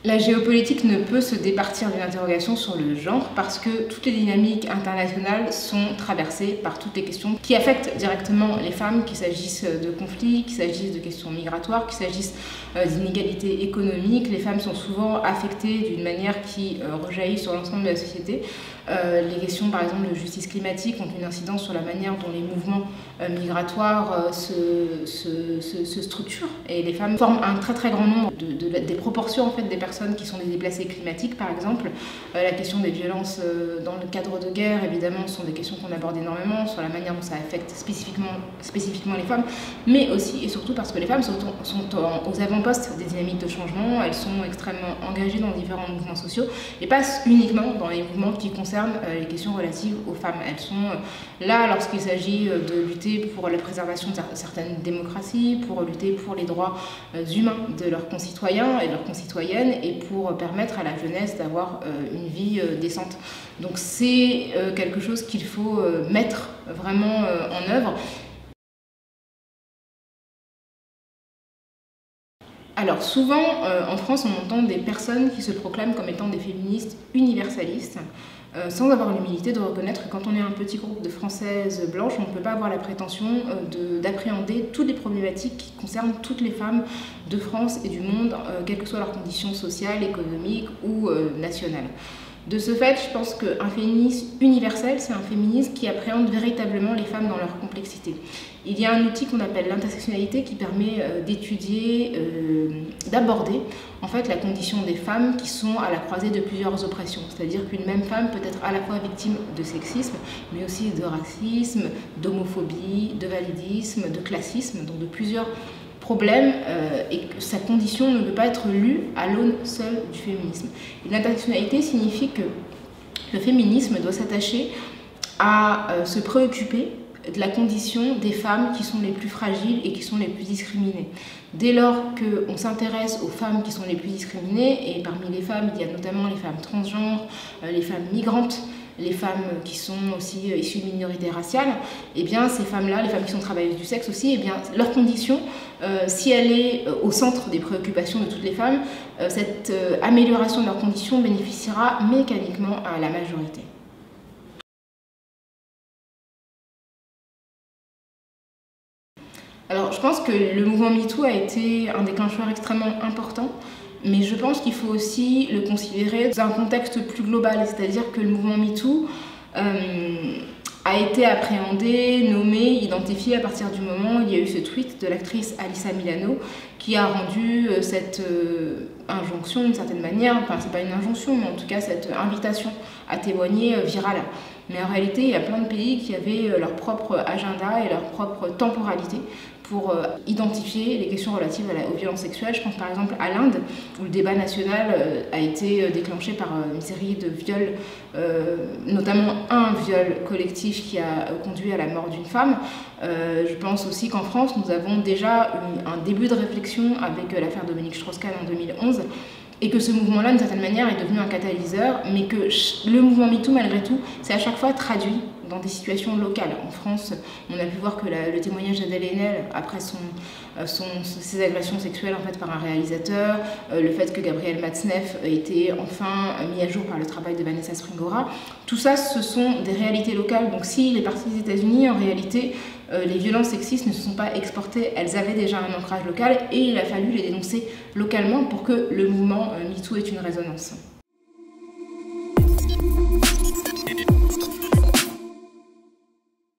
La géopolitique ne peut se départir d'une interrogation sur le genre parce que toutes les dynamiques internationales sont traversées par toutes les questions qui affectent directement les femmes, qu'il s'agisse de conflits, qu'il s'agisse de questions migratoires, qu'il s'agisse d'inégalités économiques. Les femmes sont souvent affectées d'une manière qui rejaillit sur l'ensemble de la société. Les questions par exemple de justice climatique ont une incidence sur la manière dont les mouvements migratoires se structurent, et les femmes forment un très grand nombre des proportions en fait des personnes qui sont des déplacés climatiques par exemple. La question des violences dans le cadre de guerre évidemment sont des questions qu'on aborde énormément sur la manière dont ça affecte spécifiquement les femmes, mais aussi et surtout parce que les femmes sont aux avant-postes des dynamiques de changement. Elles sont extrêmement engagées dans différents mouvements sociaux et pas uniquement dans les mouvements qui concernent les questions relatives aux femmes. Elles sont là lorsqu'il s'agit de lutter pour la préservation de certaines démocraties, pour lutter pour les droits humains de leurs concitoyens et de leurs concitoyennes et pour permettre à la jeunesse d'avoir une vie décente. Donc c'est quelque chose qu'il faut mettre vraiment en œuvre. Alors souvent, en France, on entend des personnes qui se proclament comme étant des féministes universalistes, sans avoir l'humilité de reconnaître que quand on est un petit groupe de Françaises blanches, on ne peut pas avoir la prétention d'appréhender toutes les problématiques qui concernent toutes les femmes de France et du monde, quelles que soient leurs conditions sociales, économiques ou nationales. De ce fait, je pense qu'un féminisme universel, c'est un féminisme qui appréhende véritablement les femmes dans leur complexité. Il y a un outil qu'on appelle l'intersectionnalité qui permet d'étudier, d'aborder en fait la condition des femmes qui sont à la croisée de plusieurs oppressions. C'est-à-dire qu'une même femme peut être à la fois victime de sexisme, mais aussi de racisme, d'homophobie, de validisme, de classisme, donc de plusieurs problème et que sa condition ne peut pas être lue à l'aune seule du féminisme. L'intersectionnalité signifie que le féminisme doit s'attacher à se préoccuper de la condition des femmes qui sont les plus fragiles et qui sont les plus discriminées. Dès lors qu'on s'intéresse aux femmes qui sont les plus discriminées, et parmi les femmes, il y a notamment les femmes transgenres, les femmes migrantes, les femmes qui sont aussi issues de minorités raciales, et bien ces femmes-là, les femmes qui sont travailleuses du sexe aussi, et bien leur condition, si elle est au centre des préoccupations de toutes les femmes, cette amélioration de leurs conditions bénéficiera mécaniquement à la majorité. Alors je pense que le mouvement MeToo a été un déclencheur extrêmement important, mais je pense qu'il faut aussi le considérer dans un contexte plus global, c'est-à-dire que le mouvement MeToo a été appréhendé, nommé, identifié à partir du moment où il y a eu ce tweet de l'actrice Alyssa Milano qui a rendu cette injonction d'une certaine manière, enfin c'est pas une injonction, mais en tout cas cette invitation à témoigner virale. Mais en réalité, il y a plein de pays qui avaient leur propre agenda et leur propre temporalité pour identifier les questions relatives aux violences sexuelles. Je pense par exemple à l'Inde, où le débat national a été déclenché par une série de viols, notamment un viol collectif qui a conduit à la mort d'une femme. Je pense aussi qu'en France, nous avons déjà eu un début de réflexion avec l'affaire Dominique Strauss-Kahn en 2011, et que ce mouvement-là, d'une certaine manière, est devenu un catalyseur, mais que le mouvement MeToo, malgré tout, c'est à chaque fois traduit dans des situations locales. En France, on a pu voir que le témoignage d'Adèle Haenel, après ses agressions sexuelles en fait, par un réalisateur, le fait que Gabriel Matzneff ait été enfin mis à jour par le travail de Vanessa Springora, tout ça, ce sont des réalités locales. Donc s'il est parti des États-Unis, en réalité, les violences sexistes ne se sont pas exportées, elles avaient déjà un ancrage local et il a fallu les dénoncer localement pour que le mouvement MeToo ait une résonance.